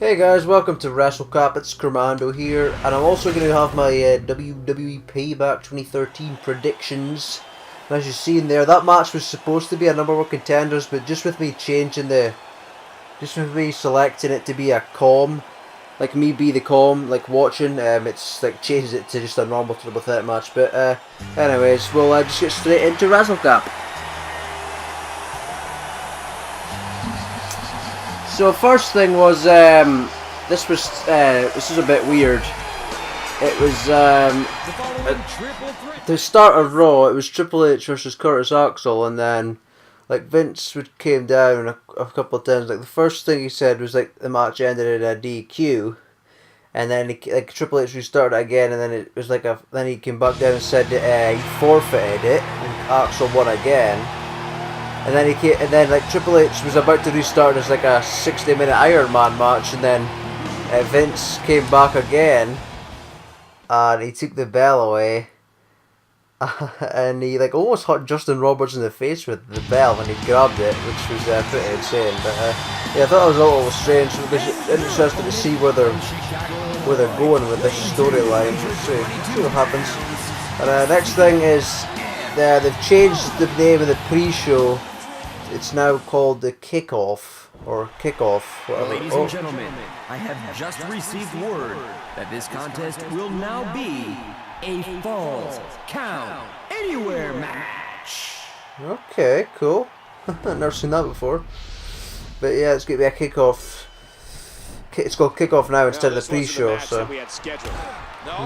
Hey guys, welcome to WrestleCap. It's Commando here, and I'm also going to have my WWE Payback 2013 predictions. And as you see in there, that match was supposed to be a number one contenders, but just with me selecting it to be a com, like me be the com, like watching, it's like changes it to just a normal triple threat match. But anyways, we'll just get straight into WrestleCap. So first thing was this is a bit weird. It was to start a Raw. It was Triple H versus Curtis Axel, and then like Vince came down a couple of times. Like the first thing he said was like the match ended in a DQ, and then Triple H restarted it again, and then it was like then he came back down and said that he forfeited it, and Axel won again. And then like Triple H was about to restart as like a 60-minute Iron Man match, and then Vince came back again, and he took the bell away, and he like almost hit Justin Roberts in the face with the bell when he grabbed it, which was pretty insane. But yeah, I thought it was a little strange. It was interesting to see where they're going with this storyline. See what happens. And next thing is they've changed the name of the pre-show. It's now called the Kickoff, or Kickoff, whatever. Ladies and gentlemen, I have just received word that this contest will now be a Falls Count Anywhere match. Okay, cool. I've never seen that before. But yeah, it's going to be a Kickoff. It's called Kickoff now instead of the pre-show, so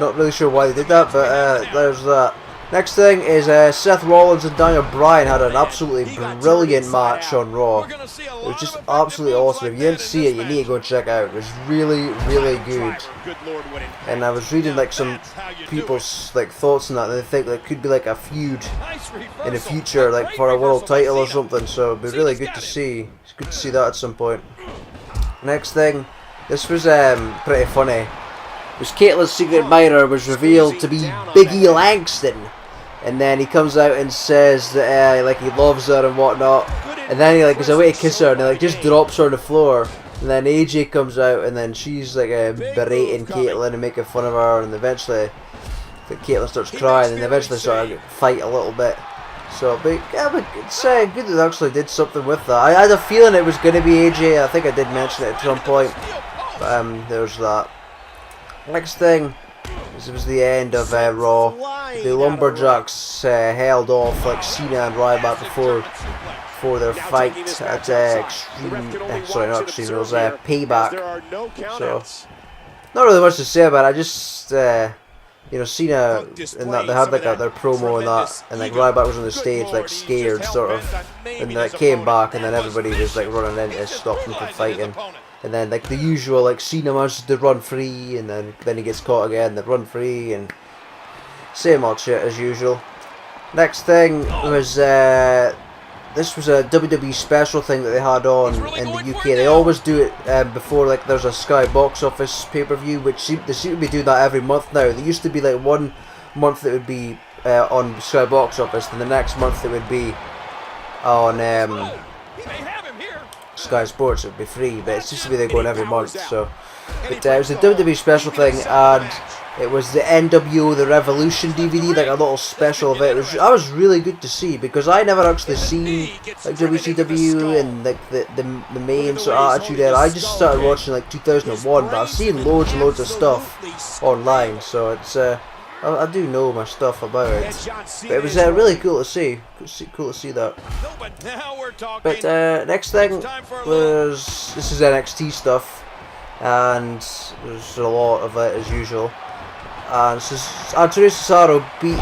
not really sure why they did that, but there's that. Next thing is Seth Rollins and Daniel Bryan had an absolutely brilliant match on Raw. It was just absolutely awesome. If you didn't see it, you need to go and check it out. It was really, really good. And I was reading like some people's like thoughts on that, and they think that could be like a feud in the future, like for a world title or something. So it'd be really good to see. It's good to see that at some point. Next thing, this was pretty funny. Was Caitlin's secret admirer was revealed to be Big E Langston, and then he comes out and says that like he loves her and whatnot, and then he like goes away to kiss her and he like just drops her on the floor, and then AJ comes out and then she's like berating Caitlin and making fun of her, and eventually Caitlin starts crying and eventually sort of fight a little bit. So but it's good that they actually did something with that. I had a feeling it was going to be AJ. I think I did mention it at some point, but there's that. Next thing, this was the end of Raw. The Lumberjacks held off like Cena and Ryback before their fight at Payback. So not really much to say about it. I just you know, Cena and that they had like their promo and that, and like Ryback was on the stage like scared sort of, and like came back, and then everybody was like running in to stop them from fighting. And then like the usual, like Cena manages to run free, and then he gets caught again, they run free, and same old shit as usual. Next thing was this was a WWE special thing that they had on in the UK. They always do it before like there's a Sky box office pay-per-view, which they seem to be doing that every month now. There used to be like one month that would be on Sky box office, and the next month it would be on Sky Sports. It would be free, but it used to be they're going every month. So, but it was a WWE special thing, and it was the NWO The Revolution DVD, like a little special of it. I was really good to see, because I never actually seen like WCW and like the main sort of Attitude Era. I just started watching like 2001, but I've seen loads and loads of stuff online, so it's I do know my stuff about it. But it was really cool to see. Cool to see that. But next thing was, this is NXT stuff, and there's a lot of it as usual. And Antonio Cesaro beat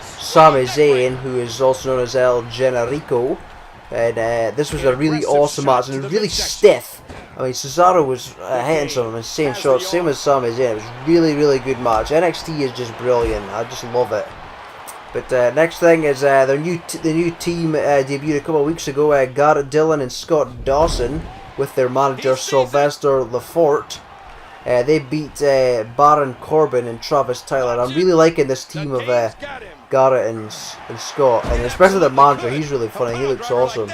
Sami Zayn, who is also known as El Generico, and this was a really awesome match, and it was really stiff. I mean, Cesaro was hitting some insane shots, same as Sami Zayn. It was really, really good match. NXT is just brilliant. I just love it. But next thing is the new team debuted a couple of weeks ago. Garrett Dillon and Scott Dawson with their manager Sylvester Lefort. They beat Baron Corbin and Travis Tyler. I'm really liking this team of Garrett and Scott, and especially the manager. He's really funny. He looks awesome.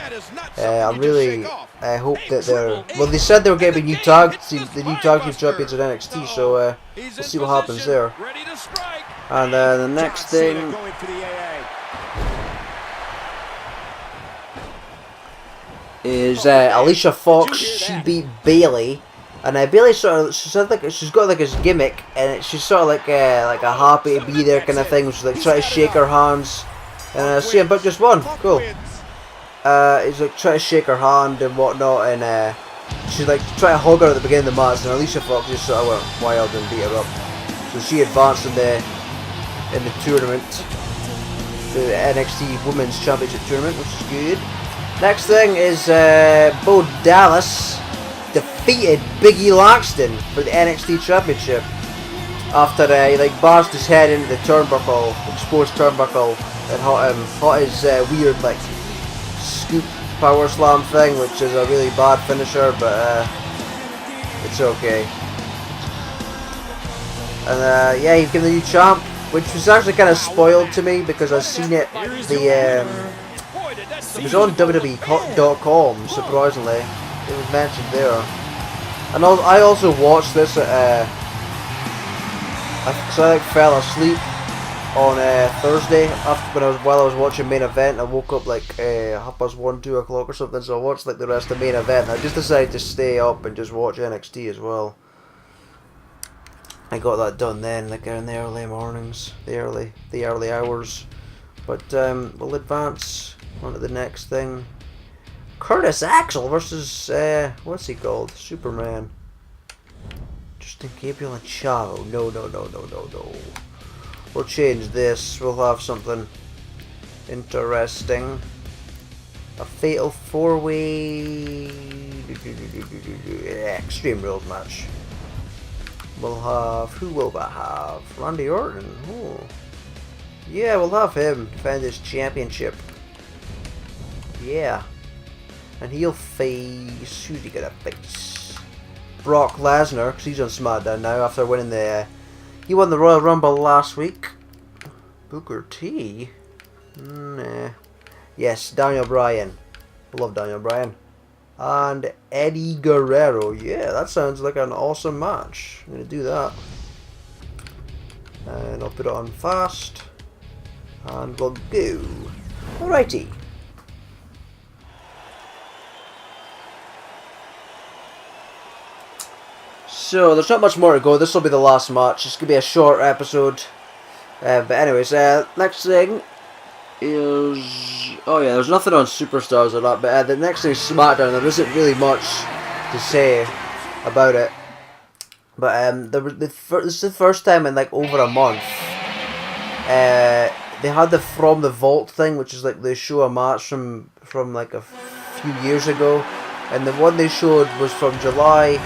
I'm really hope that they're. Well, they said they were getting the new tag team champions in NXT, so we'll see what happens there. And the next thing is Alicia Fox. She beat Bayley. And Bayley she's got like his gimmick, and she's sort of like a happy to be there kind of thing. She's like trying to shake her hands, and CM Punk just won. Cool. He's like trying to shake her hand and whatnot, and she's like trying to hug her at the beginning of the match, and Alicia Fox just sort of went wild and beat her up. So she advanced in the tournament, the NXT Women's Championship tournament, which is good. Next thing is Bo Dallas defeated Biggie Langston for the NXT Championship after he like bashed his head into the turnbuckle, exposed turnbuckle, and hot his weird like scoop power slam thing, which is a really bad finisher, but it's okay. And yeah, he became the new champ, which was actually kind of spoiled to me because I've seen it. It was on WWE.com, surprisingly. It was mentioned there, and I also watched this at so I fell asleep on Thursday while I was watching main event. I woke up like 1:30, 2 o'clock or something, so I watched like the rest of the main event. I just decided to stay up and just watch NXT as well. I got that done then, like in the early mornings, the early hours. But we'll advance on to the next thing. Curtis Axel versus, what's he called? Superman. Justin Gabriel and Chavo. No. We'll change this. We'll have something interesting. A fatal 4-way Extreme Rules match. We'll have, who will that have? Randy Orton. Oh. Yeah, we'll have him defend his championship. Yeah. And he'll face, who's he gonna face? Brock Lesnar, because he's on SmackDown now after winning he won the Royal Rumble last week. Booker T? Nah. Yes, Daniel Bryan. Love Daniel Bryan. And Eddie Guerrero. Yeah, that sounds like an awesome match. I'm gonna do that. And I'll put it on fast. And we'll go. Alrighty. So there's not much more to go. This will be the last match. It's gonna be a short episode. But anyways, next thing is, oh yeah, there's nothing on Superstars or that. But the next thing is SmackDown. There isn't really much to say about it. But this is the first time in like over a month. They had the From the Vault thing, which is like they show a match from like a few years ago, and the one they showed was from July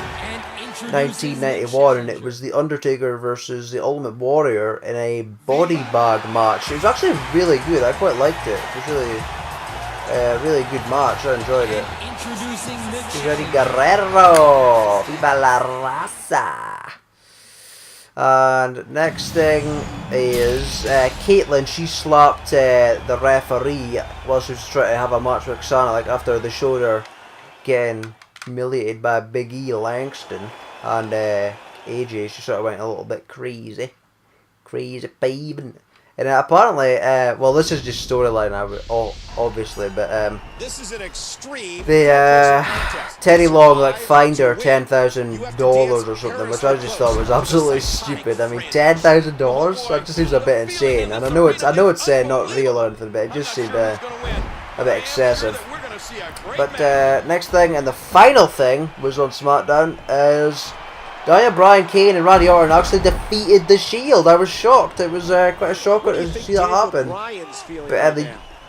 1991, and it was The Undertaker versus The Ultimate Warrior in a body bag match. It was actually really good. I quite liked it. It was really good match. I enjoyed it. Eddie Guerrero, Viva la Raza. And next thing is Caitlyn. She slapped the referee while she was trying to have a match with Xana, like after they showed her getting humiliated by Big E Langston and AJ. She sort of went a little bit crazy babe. And apparently, well, this is just storyline, obviously, but this is an extreme. Teddy Long like fined her $10,000 or something, which I just thought was absolutely stupid. I mean, $10,000? That just seems a bit insane. And I know it's not real or anything, but it just seemed a bit excessive. But next thing and the final thing was on SmackDown is Daniel Bryan, Kane and Randy Orton actually defeated The Shield. I was shocked. It was quite a shocker to see that happen. But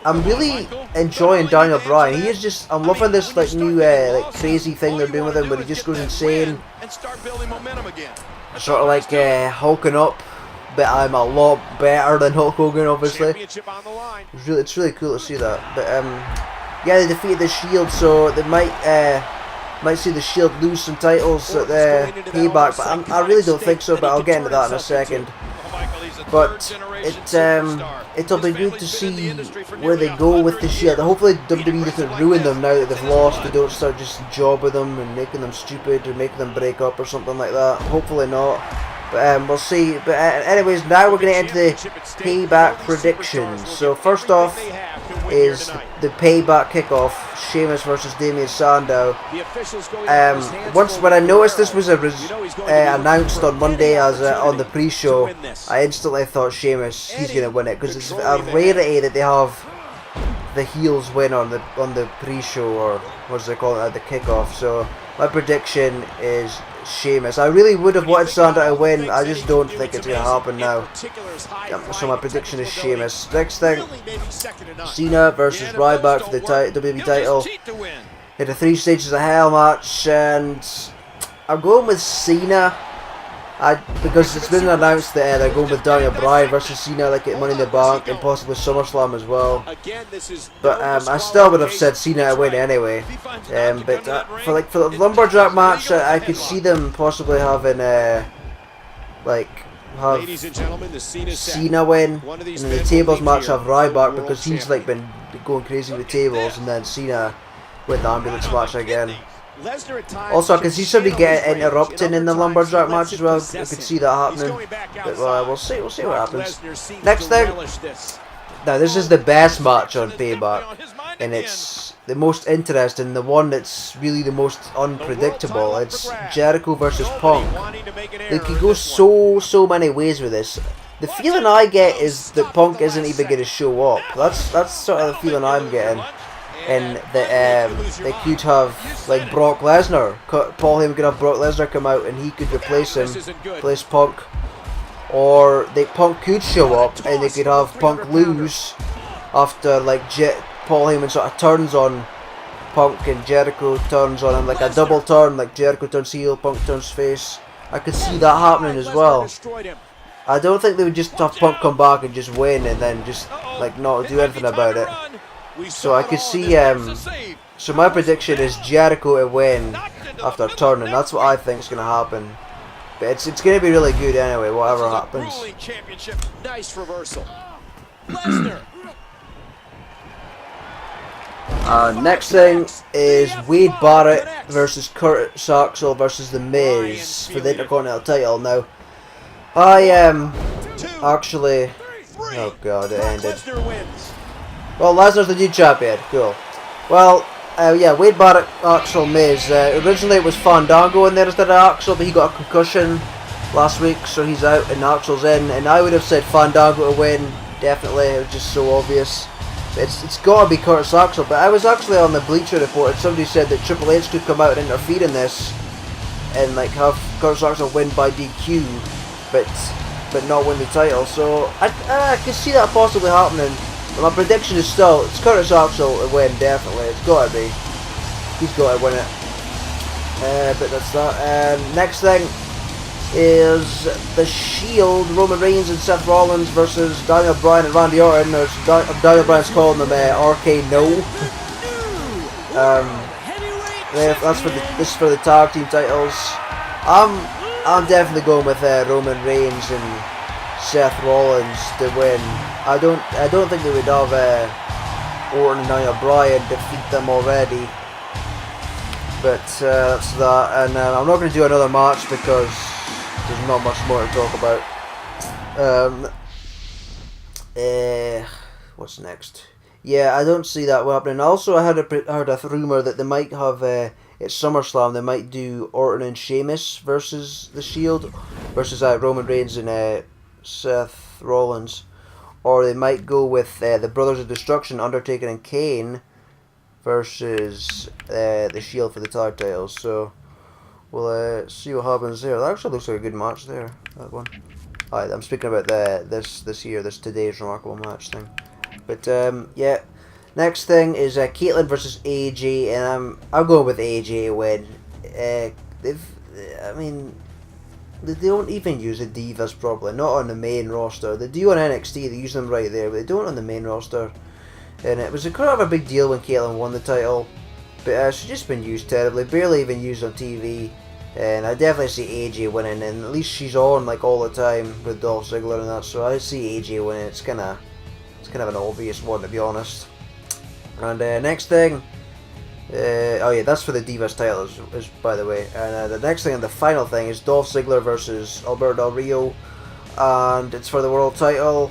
I'm really enjoying Daniel Bryan. He is just, I'm loving this like new like crazy thing they're doing with him, where he just goes insane. Sort of like hulking up, but I'm a lot better than Hulk Hogan, obviously. It's really cool to see that. But yeah, they defeated The Shield, so they might see The Shield lose some titles at the Payback, but I really don't think so, but I'll get into that in a second. But it'll be good to see where they go with the Shield. Hopefully WWE doesn't ruin them now that they've lost. They don't start just jobbing them and making them stupid or making them break up or something like that. Hopefully not. But we'll see. But anyways, now we're going to enter the Payback predictions. So first off is the Payback kickoff. Sheamus versus Damien Sandow. When I noticed this was announced on Monday as on the pre-show, I instantly thought Sheamus, he's going to win it, because it's a rarity that they have the heels win on the pre-show, or what's they call it, at the kickoff. So my prediction is Sheamus. I really would have wanted Sandow to win. I just don't think it's going to happen now. So my prediction is Sheamus. Next thing, Cena versus Ryback for the WWE title. Hit a 3 Stages of Hell match, and I'm going with Cena. Because it's been announced that they're going with Daniel Bryan versus Cena, like at Money in the Bank and possibly SummerSlam as well. But I still would have said Cena to win anyway. But for the lumberjack match, I could see them possibly having have Cena win, and in the tables match have Ryback, because he's been going crazy with tables, and then Cena win the ambulance match again. Also, I can see somebody getting interrupted in the lumberjack match as well. I could see that happening. But we'll see what happens. Next thing. Now, this is the best match on Payback, and it's the most interesting, the one that's really the most unpredictable. It's Jericho versus Punk. They could go so many ways with this. The feeling I get is that Punk isn't even going to show up. That's sort of the feeling I'm getting. And that they could have Brock Lesnar. Paul Heyman could have Brock Lesnar come out and he could replace Punk. Or Punk could show up and they could have Punk lose after Paul Heyman sort of turns on Punk and Jericho turns on him, like a double turn, like Jericho turns heel, Punk turns face. I could see that happening as well. I don't think they would just have Punk come back and just win and then just not do anything about it. So I could see, so my prediction is Jericho to win after turning. That's what I think is going to happen. But it's going to be really good anyway, whatever happens. Nice reversal. Next thing is Wade Barrett versus Curtis Axel versus The Miz for the Intercontinental title. Now, I am actually... Oh god, it ended. Well, Lesnar's the new champion. Cool. Well, yeah, Wade Barrett, Axel, Miz. Originally it was Fandango in there instead of Axel, but he got a concussion last week, so he's out and Axel's in. And I would have said Fandango to win, definitely. It was just so obvious. It's got to be Curtis Axel, but I was actually on the Bleacher Report and somebody said that Triple H could come out and interfere in this and have Curtis Axel win by DQ, but not win the title. So I can see that possibly happening. But my prediction is still, it's Curtis Axel to win, definitely. It's got to be. He's got to win it. But that's that. Next thing is the Shield, Roman Reigns and Seth Rollins versus Daniel Bryan and Randy Orton. Daniel Bryan's calling them RK No. This is for the tag team titles. I'm definitely going with Roman Reigns and Seth Rollins to win. I don't think they would have Orton and Daniel Bryan defeat them already. But that's that, and I'm not going to do another match because there's not much more to talk about. What's next? Yeah, I don't see that happening. Also, I heard a rumour that they might have at SummerSlam they might do Orton and Sheamus versus the Shield versus Roman Reigns and Seth Rollins, or they might go with the Brothers of Destruction, Undertaker and Kane versus the Shield for the tag titles. So we'll see what happens there. That actually looks like a good match there, that one. Alright, I'm speaking about this today's remarkable match thing. But yeah, next thing is Caitlyn versus AJ, and I'm going with AJ to win. They don't even use the Divas properly, not on the main roster. They do on NXT, they use them right there, but they don't on the main roster. And it was kind of a big deal when Caitlyn won the title, but she's just been used terribly, barely even used on TV. And I definitely see AJ winning, and at least she's on like all the time with Dolph Ziggler and that, so I see AJ winning. It's kind of an obvious one, to be honest. And next thing, oh yeah, that's for the Divas title, is by the way. And the next thing and the final thing is Dolph Ziggler versus Alberto Del Rio, and it's for the world title.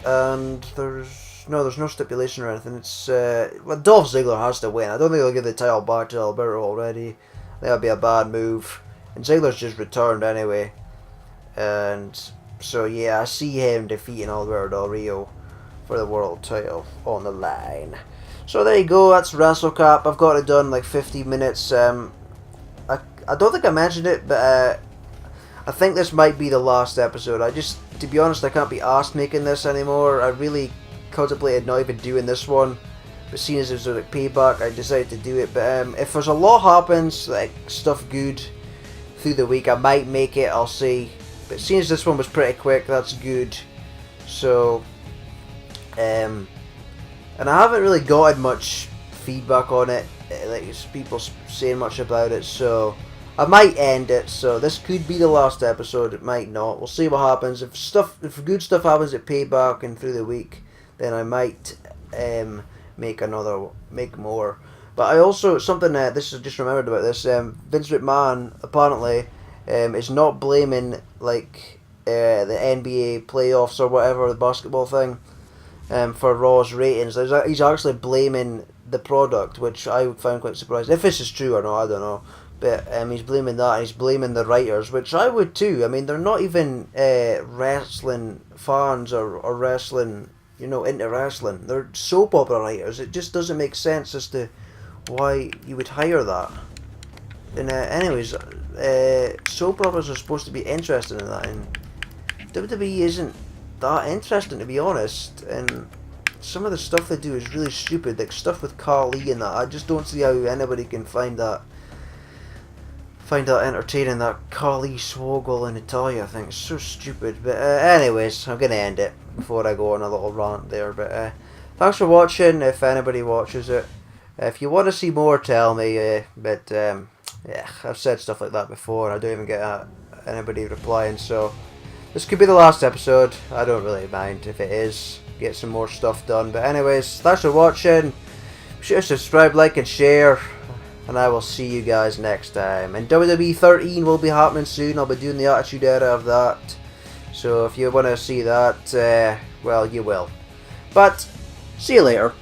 And there's no stipulation or anything. It's well, Dolph Ziggler has to win. I don't think they'll give the title back to Alberto already. That would be a bad move. And Ziggler's just returned anyway. And so yeah, I see him defeating Alberto Del Rio for the world title on the line. So there you go, that's WrestleCap. I've got it done in like 50 minutes. I don't think I mentioned it, but I think this might be the last episode. To be honest, I can't be asked making this anymore. I really contemplated not even doing this one. But seeing as it was like Payback, I decided to do it. But if there's a lot happens, like stuff good through the week, I might make it, I'll see. But seeing as this one was pretty quick, that's good. So, and I haven't really gotten much feedback on it, like people saying much about it, so I might end it. So this could be the last episode, it might not. We'll see what happens. If good stuff happens at Payback and through the week, then I might make more. But I also, something this is just remembered about this, Vince McMahon apparently is not blaming like the NBA playoffs or whatever, the basketball thing, for Raw's ratings. He's actually blaming the product, which I found quite surprising. If this is true or not, I don't know. But he's blaming that, and he's blaming the writers, which I would too. I mean, they're not even wrestling fans or wrestling, into wrestling. They're soap opera writers. It just doesn't make sense as to why you would hire that. And anyways, soap operas are supposed to be interesting in that, and WWE isn't that interesting, to be honest. And some of the stuff they do is really stupid, like stuff with Carly and that. I just don't see how anybody can find that entertaining, that Carly Swoggle and Natalia. I think it's so stupid. But anyways, I'm gonna end it before I go on a little rant there. But thanks for watching, if anybody watches it. If you want to see more, tell me. But yeah, I've said stuff like that before. I don't even get anybody replying. So this could be the last episode. I don't really mind if it is. Get some more stuff done. But anyways, thanks for watching. Be sure to subscribe, like, and share. And I will see you guys next time. And WWE 13 will be happening soon. I'll be doing the Attitude Era of that. So if you want to see that, well, you will. But see you later.